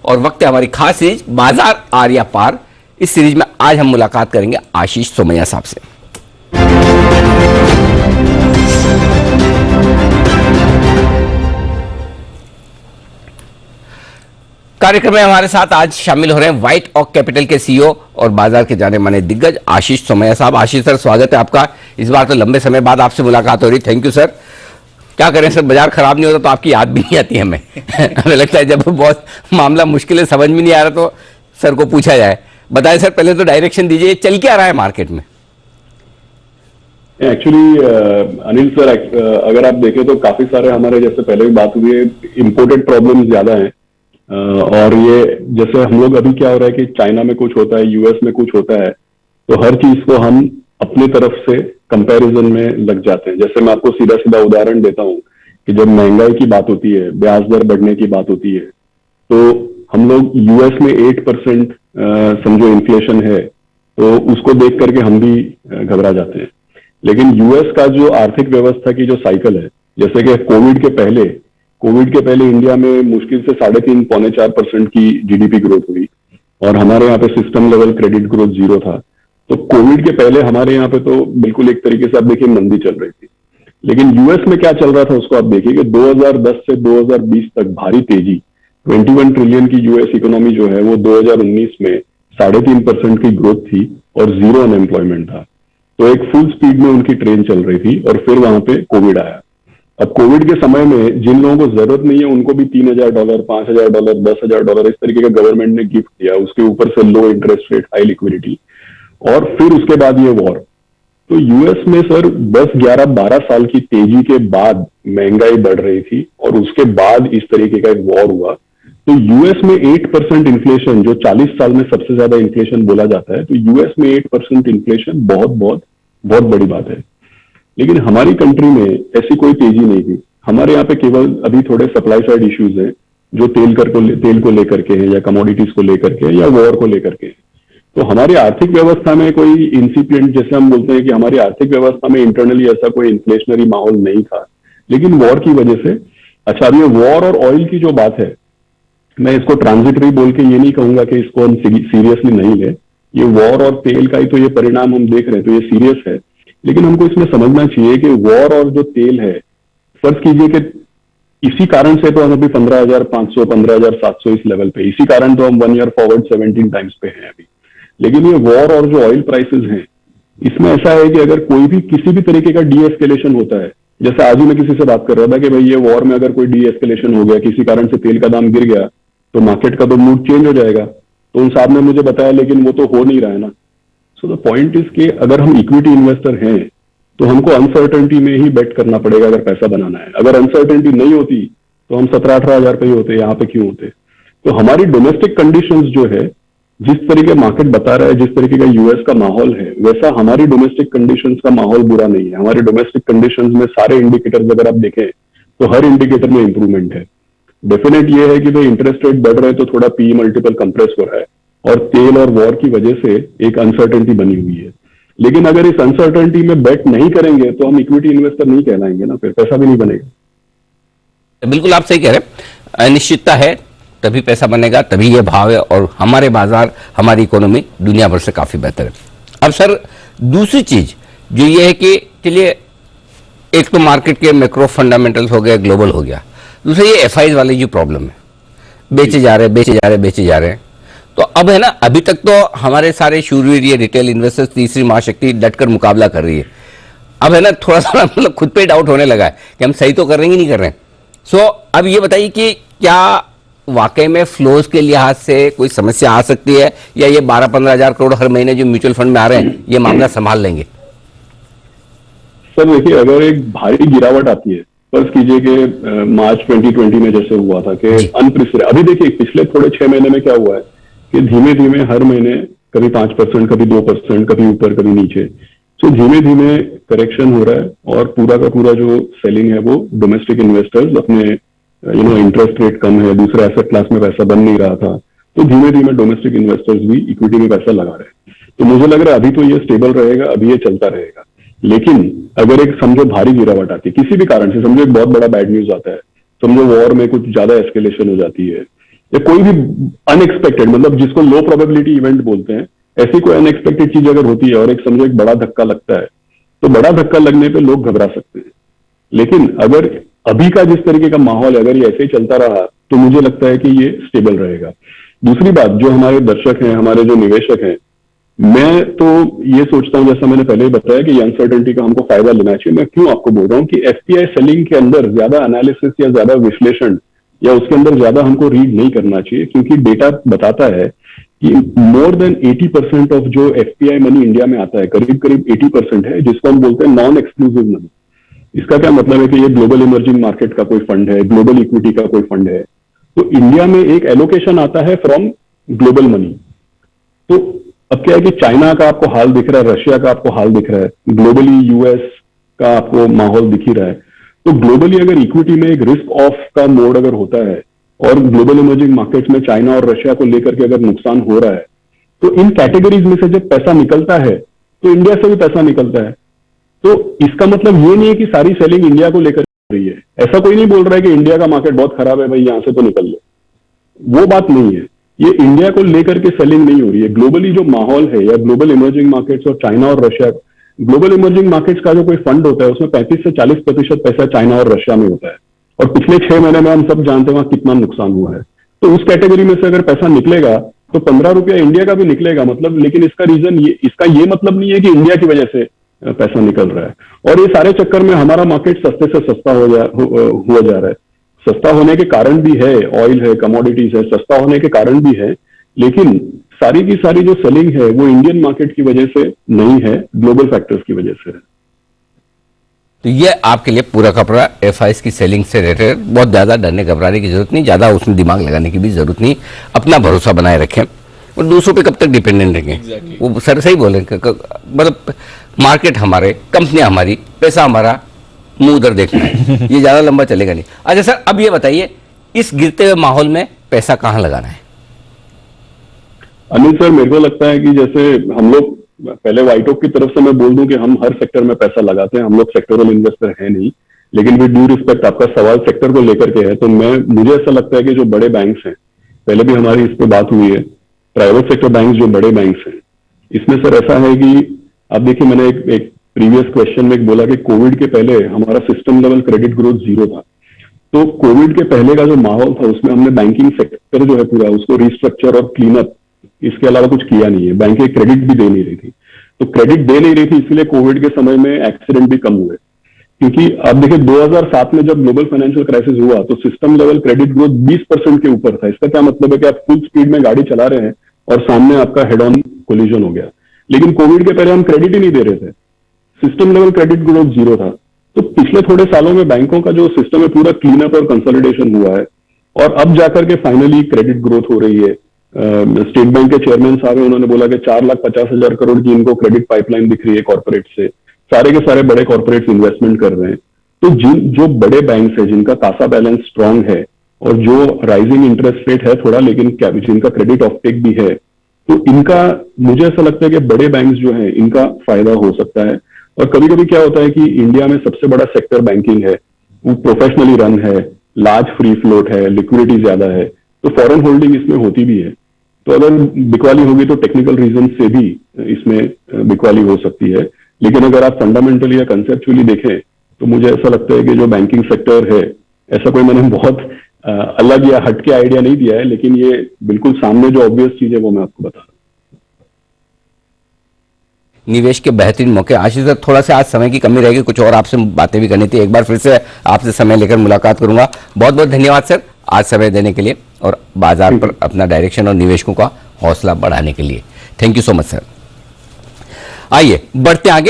और वक्त है हमारी खास सीरीज बाजार आर्या पार। इस सीरीज में आज हम मुलाकात करेंगे आशीष सोमैया साहब से। कार्यक्रम में हमारे साथ आज शामिल हो रहे हैं व्हाइट ऑक कैपिटल के सीईओ और बाजार के जाने माने दिग्गज आशीष सोमैया साहब। आशीष सर, स्वागत है आपका। इस बार तो लंबे समय बाद आपसे मुलाकात हो रही। Thank you sir. क्या करें सर, बाजार खराब नहीं होता तो आपकी याद भी नहीं आती हमें हमें लगता है जब बहुत मामला मुश्किल है, समझ में नहीं आ रहा तो सर को पूछा जाए। बताएं सर, पहले तो डायरेक्शन दीजिए, चल क्या रहा है मार्केट में? एक्चुअली अनिल सर, अगर आप देखें तो काफी सारे हमारे, जैसे पहले भी बात हुई है, इम्पोर्टेड प्रॉब्लम्स ज्यादा हैं। और ये जैसे हम लोग अभी क्या हो रहा है कि चाइना में कुछ होता है, यूएस में कुछ होता है, तो हर चीज को हम अपनी तरफ से कंपैरिजन में लग जाते हैं। जैसे मैं आपको सीधा सीधा उदाहरण देता हूँ कि जब महंगाई की बात होती है, ब्याज दर बढ़ने की बात होती है, तो हम लोग यूएस में 8% समझो इन्फ्लेशन है, तो उसको देख करके हम भी घबरा जाते हैं। लेकिन यूएस का जो आर्थिक व्यवस्था की जो साइकिल है, जैसे कि कोविड के पहले इंडिया में मुश्किल से 3.5 पौने 4% की जीडीपी ग्रोथ हुई और हमारे यहाँ पे सिस्टम लेवल क्रेडिट ग्रोथ 0 था। तो कोविड के पहले हमारे यहाँ पे तो बिल्कुल एक तरीके से आप देखिए मंदी चल रही थी। लेकिन यूएस में क्या चल रहा था उसको आप देखिए कि 2010 से 2020 तक भारी तेजी, 21 ट्रिलियन की यूएस इकोनॉमी जो है वो 2019 में 3.5% की ग्रोथ थी और 0 अनएम्प्लॉयमेंट था। तो एक फुल स्पीड में उनकी ट्रेन चल रही थी और फिर वहां पे कोविड आया। अब कोविड के समय में जिन लोगों को जरूरत नहीं है उनको भी $3,000, $5,000, $10,000 इस तरीके का गवर्नमेंट ने गिफ्ट दिया, उसके ऊपर से लो इंटरेस्ट रेट, हाई लिक्विडिटी, और फिर उसके बाद ये वॉर। तो यूएस में सर 10, 11, 12 साल की तेजी के बाद महंगाई बढ़ रही थी और उसके बाद इस तरीके का एक वॉर हुआ। तो यूएस में 8% इन्फ्लेशन, जो 40 साल में सबसे ज्यादा इन्फ्लेशन बोला जाता है, तो यूएस में 8% इन्फ्लेशन बहुत बहुत बहुत बड़ी बात है। लेकिन हमारी कंट्री में ऐसी कोई तेजी नहीं थी। हमारे यहाँ पे केवल अभी थोड़े सप्लाई साइड इश्यूज हैं, जो तेल को लेकर के हैं या कमोडिटीज को लेकर के या वॉर को लेकर के। तो हमारी आर्थिक व्यवस्था में कोई इंसिपिएंट, जैसे हम बोलते हैं कि हमारी आर्थिक व्यवस्था में इंटरनली ऐसा कोई इन्फ्लेशनरी माहौल नहीं था, लेकिन वॉर की वजह से। अच्छा, अब ये वॉर और ऑयल की जो बात है, मैं इसको ट्रांजिटरी बोल के ये नहीं कहूंगा कि इसको हम सीरियसली नहीं ले। ये वॉर और तेल का ही तो ये परिणाम हम देख रहे हैं, तो ये सीरियस है। लेकिन हमको इसमें समझना चाहिए कि वॉर और जो तेल है, फर्ज कीजिए कि इसी कारण से तो हम अभी 15,500, 15,700 इस लेवल पे, इसी कारण तो हम 1 ईयर फॉरवर्ड 17 टाइम्स पे हैं अभी। लेकिन ये वॉर और जो ऑयल प्राइसेस हैं, इसमें ऐसा है कि अगर कोई भी किसी भी तरीके का डी एस्केलेशन होता है, जैसे आज ही मैं किसी से बात कर रहा था कि भाई ये वॉर में अगर कोई डी एस्केलेशन हो गया, किसी कारण से तेल का दाम गिर गया, तो मार्केट का तो मूड चेंज हो जाएगा। तो उन साहब ने मुझे बताया लेकिन वो तो हो नहीं रहा है ना। सो द पॉइंट इज कि अगर हम इक्विटी इन्वेस्टर हैं तो हमको अनसर्टेनिटी में ही बेट करना पड़ेगा अगर पैसा बनाना है। अगर अनसर्टेनिटी नहीं होती तो हम 17-18 हजार पे ही होते, यहाँ पे क्यों होते? तो हमारी डोमेस्टिक कंडीशंस जो है, जिस तरीके मार्केट बता रहा है, जिस तरीके का यूएस का माहौल है, वैसा हमारी डोमेस्टिक कंडीशंस का माहौल बुरा नहीं है। हमारी डोमेस्टिक कंडीशंस में सारे इंडिकेटर्स अगर आप देखें तो हर इंडिकेटर में इंप्रूवमेंट है। डेफिनेट ये है कि भाई इंटरेस्ट रेट बढ़ रहे हैं तो थोड़ा पीई मल्टीपल कंप्रेस हो रहा है और तेल और वॉर की वजह से एक अनसर्टेनिटी बनी हुई है। लेकिन अगर इस अनसर्टेनिटी में बेट नहीं करेंगे तो हम इक्विटी इन्वेस्टर नहीं कहलाएंगे ना, फिर पैसा भी नहीं बनेगा। बिल्कुल आप सही कह रहे हैं। अनिश्चितता है तभी पैसा बनेगा, तभी ये भाव है, और हमारे बाजार, हमारी इकोनॉमी दुनिया भर से काफी बेहतर है। अब सर दूसरी चीज जो ये है कि चलिए, एक तो मार्केट के मैक्रो फंडामेंटल्स हो गए, ग्लोबल हो गया, दूसरा ये एफआईज वाली जो प्रॉब्लम है, बेचे जा रहे हैं। तो अब है ना, अभी तक तो हमारे सारे शूरवीर ये रिटेल इन्वेस्टर्स, तीसरी महाशक्ति डटकर मुकाबला कर रही है। अब है ना, थोड़ा सा मतलब खुद पे डाउट होने लगा है कि हम सही तो कर रहे हैं कि नहीं कर रहे हैं। सो अब ये बताइए कि क्या वाकई में फ्लोज के लिहाज से कोई समस्या आ सकती है, या ये 12-15 हजार करोड़ हर महीने जो म्यूचुअल फंड में आ रहे हैं ये मामला संभाल लेंगे? सर देखिए, अगर एक भारी गिरावट आती है, फर्ज कीजिए कि मार्च 2020 में जैसे हुआ था कि अनप्रेसिडेंटेड, अभी देखिए पिछले थोड़े 6 महीने में क्या हुआ है कि धीमे धीमे हर महीने कभी 5%, कभी 2%, कभी ऊपर कभी नीचे, तो धीमे धीमे करेक्शन हो रहा है और पूरा का पूरा जो सेलिंग है वो डोमेस्टिक इन्वेस्टर्स अपने इंटरेस्ट रेट कम है, दूसरे एसेट क्लास में पैसा बन नहीं रहा था, तो धीमे धीमे डोमेस्टिक इन्वेस्टर्स भी इक्विटी में पैसा लगा रहे हैं। तो मुझे लग रहा है अभी तो ये स्टेबल रहेगा, अभी ये चलता रहेगा। लेकिन अगर एक समझो भारी गिरावट आती है किसी भी कारण से, समझो एक बहुत बड़ा बैड न्यूज आता है, समझो वॉर में कुछ ज्यादा एस्केलेशन हो जाती है, या कोई भी अनएक्सपेक्टेड, मतलब जिसको लो प्रोबेबिलिटी इवेंट बोलते हैं, ऐसी कोई अनएक्सपेक्टेड चीज अगर होती है और एक समझो एक बड़ा धक्का लगता है, तो बड़ा धक्का लगने पे लोग घबरा सकते हैं। लेकिन अगर अभी का जिस तरीके का माहौल है, अगर ये ऐसे ही चलता रहा तो मुझे लगता है कि ये स्टेबल रहेगा। दूसरी बात, जो हमारे दर्शक हैं, हमारे जो निवेशक हैं, मैं तो ये सोचता हूं, जैसा मैंने पहले ही बताया कि ये अनसर्टेनिटी का हमको फायदा लेना चाहिए। मैं क्यों आपको बोल रहा हूं कि एफपीआई सेलिंग के अंदर ज्यादा एनालिसिस या ज्यादा विश्लेषण या उसके अंदर ज्यादा हमको रीड नहीं करना चाहिए, क्योंकि डेटा बताता है कि मोर देन 80% ऑफ जो एफपीआई मनी इंडिया में आता है, करीब करीब 80% है, जिसको हम बोलते हैं नॉन एक्सक्लूसिव मनी। इसका क्या मतलब है कि ये ग्लोबल इमर्जिंग मार्केट का कोई फंड है, ग्लोबल इक्विटी का कोई फंड है, तो इंडिया में एक एलोकेशन आता है फ्रॉम ग्लोबल मनी। तो अब क्या है कि चाइना का आपको हाल दिख रहा है, रशिया का आपको हाल दिख रहा है, ग्लोबली यूएस का आपको माहौल दिख ही रहा है। तो ग्लोबली अगर इक्विटी में एक रिस्क ऑफ का मोड अगर होता है और ग्लोबल इमर्जिंग मार्केट में चाइना और रशिया को लेकर के अगर नुकसान हो रहा है, तो इन कैटेगरीज में से जब पैसा निकलता है तो इंडिया से भी पैसा निकलता है। तो इसका मतलब ये नहीं है कि सारी सेलिंग इंडिया को लेकर रही है। ऐसा कोई नहीं बोल रहा है कि इंडिया का मार्केट बहुत खराब है, भाई यहां से तो निकल लो, वो बात नहीं है। ये इंडिया को लेकर के सेलिंग नहीं हो रही है। ग्लोबली जो माहौल है, या ग्लोबल इमर्जिंग मार्केट्स और चाइना और रशिया, ग्लोबल इमर्जिंग मार्केट्स का जो कोई फंड होता है उसमें 35 से 40% पैसा चाइना और रशिया में होता है, और पिछले 6 महीने में हम सब जानते हैं वहां कितना नुकसान हुआ है। तो उस कैटेगरी में से अगर पैसा निकलेगा तो 15 रुपया इंडिया का भी निकलेगा, मतलब, लेकिन इसका रीजन इसका ये मतलब नहीं है कि इंडिया की वजह से पैसा निकल रहा है। और ये सारे चक्कर में हमारा मार्केट सस्ते से सस्ता हुआ जा रहा है। सस्ता होने के कारण भी है, ऑयल है, कमोडिटीज है, सस्ता होने के कारण भी है, लेकिन सारी की सारी जो सेलिंग है वो इंडियन मार्केट की वजह से नहीं है, ग्लोबल फैक्टर्स की वजह से है। तो ये आपके लिए पूरा का पूरा एफआईएस की सेलिंग से रिलेटेड, बहुत ज्यादा डरने घबराने की जरूरत नहीं, ज्यादा उसमें दिमाग लगाने की भी जरूरत नहीं। अपना भरोसा बनाए रखें और दूसरों पे कब तक डिपेंडेंट रहेंगे। वो सर सही बोले, मतलब मार्केट हमारे, कंपनी हमारी, पैसा हमारा, मुंह उधर देखना है, ये ज्यादा लंबा चलेगा नहीं। अच्छा सर, अब ये बताइए, इस गिरते हुए माहौल में पैसा कहां लगाना है? अनिल सर, मेरे को लगता है कि जैसे हम लोग, पहले वाइटॉक की तरफ से मैं बोल दूं कि हम हर सेक्टर में पैसा लगाते हैं, हम लोग सेक्टरल इन्वेस्टर है नहीं, लेकिन विद ड्यू रिस्पेक्ट, आपका सवाल सेक्टर को लेकर के है, तो मुझे ऐसा लगता है कि जो बड़े बैंक्स हैं, पहले भी हमारी इस पर बात हुई है, प्राइवेट सेक्टर बैंक्स जो बड़े बैंक्स हैं, इसमें सर ऐसा है कि आप देखिए, मैंने एक प्रीवियस क्वेश्चन में बोला कि कोविड के पहले हमारा सिस्टम लेवल क्रेडिट ग्रोथ 0 था। तो कोविड के पहले का जो माहौल था उसमें हमने बैंकिंग सेक्टर जो है पूरा उसको रिस्ट्रक्चर और क्लीन अप, इसके अलावा कुछ किया नहीं है। बैंकें क्रेडिट भी दे नहीं रही थी, तो क्रेडिट दे नहीं रही थी, इसलिए कोविड के समय में एक्सीडेंट भी कम हुए। क्योंकि आप देखिए 2007 में जब ग्लोबल फाइनेंशियल क्राइसिस हुआ तो सिस्टम लेवल क्रेडिट ग्रोथ 20% के ऊपर था। इसका क्या मतलब है कि आप फुल स्पीड में गाड़ी चला रहे हैं और सामने आपका हेड ऑन कोलिजन हो गया। लेकिन कोविड के पहले हम क्रेडिट ही नहीं दे रहे थे, सिस्टम लेवल क्रेडिट ग्रोथ 0 था। तो पिछले थोड़े सालों में बैंकों का जो सिस्टम है पूरा क्लीन अप और कंसोलिडेशन हुआ है, और अब जाकर के फाइनली क्रेडिट ग्रोथ हो रही है। स्टेट बैंक के चेयरमैन साहब, उन्होंने बोला कि 4,50,000 करोड़ की इनको क्रेडिट पाइपलाइन दिख रही है कॉर्पोरेट से। सारे के सारे बड़े कॉर्पोरेट्स इन्वेस्टमेंट कर रहे हैं। तो जो बड़े बैंक्स है, जिनका कासा बैलेंस स्ट्रांग है और जो राइजिंग इंटरेस्ट रेट है थोड़ा, लेकिन जिनका क्रेडिट ऑफटेक भी है, तो इनका, मुझे ऐसा लगता है कि बड़े बैंक्स जो है इनका फायदा हो सकता है। और कभी कभी क्या होता है कि इंडिया में सबसे बड़ा सेक्टर बैंकिंग है, वो प्रोफेशनली रन है, लार्ज फ्री फ्लोट है, लिक्विडिटी ज्यादा है, तो फॉरेन होल्डिंग इसमें होती भी है। तो अगर बिकवाली होगी तो टेक्निकल रीजन से भी इसमें बिकवाली हो सकती है। लेकिन अगर आप फंडामेंटली या कंसेप्चुअली देखें तो मुझे ऐसा लगता है कि जो बैंकिंग सेक्टर है, ऐसा कोई मैंने बहुत अलग या हटके आइडिया नहीं दिया है, लेकिन ये बिल्कुल सामने जो ऑब्वियस चीज है वो मैं आपको बता रहा हूं। निवेश के बेहतरीन मौके। आशीष सर, थोड़ा सा आज समय की कमी रहेगी, कुछ और आपसे बातें भी करनी थी, एक बार फिर से आपसे समय लेकर मुलाकात करूंगा। बहुत बहुत धन्यवाद सर आज समय देने के लिए और बाजार पर अपना डायरेक्शन और निवेशकों का हौसला बढ़ाने के लिए। Thank you so much sir. आइए बढ़ते आगे।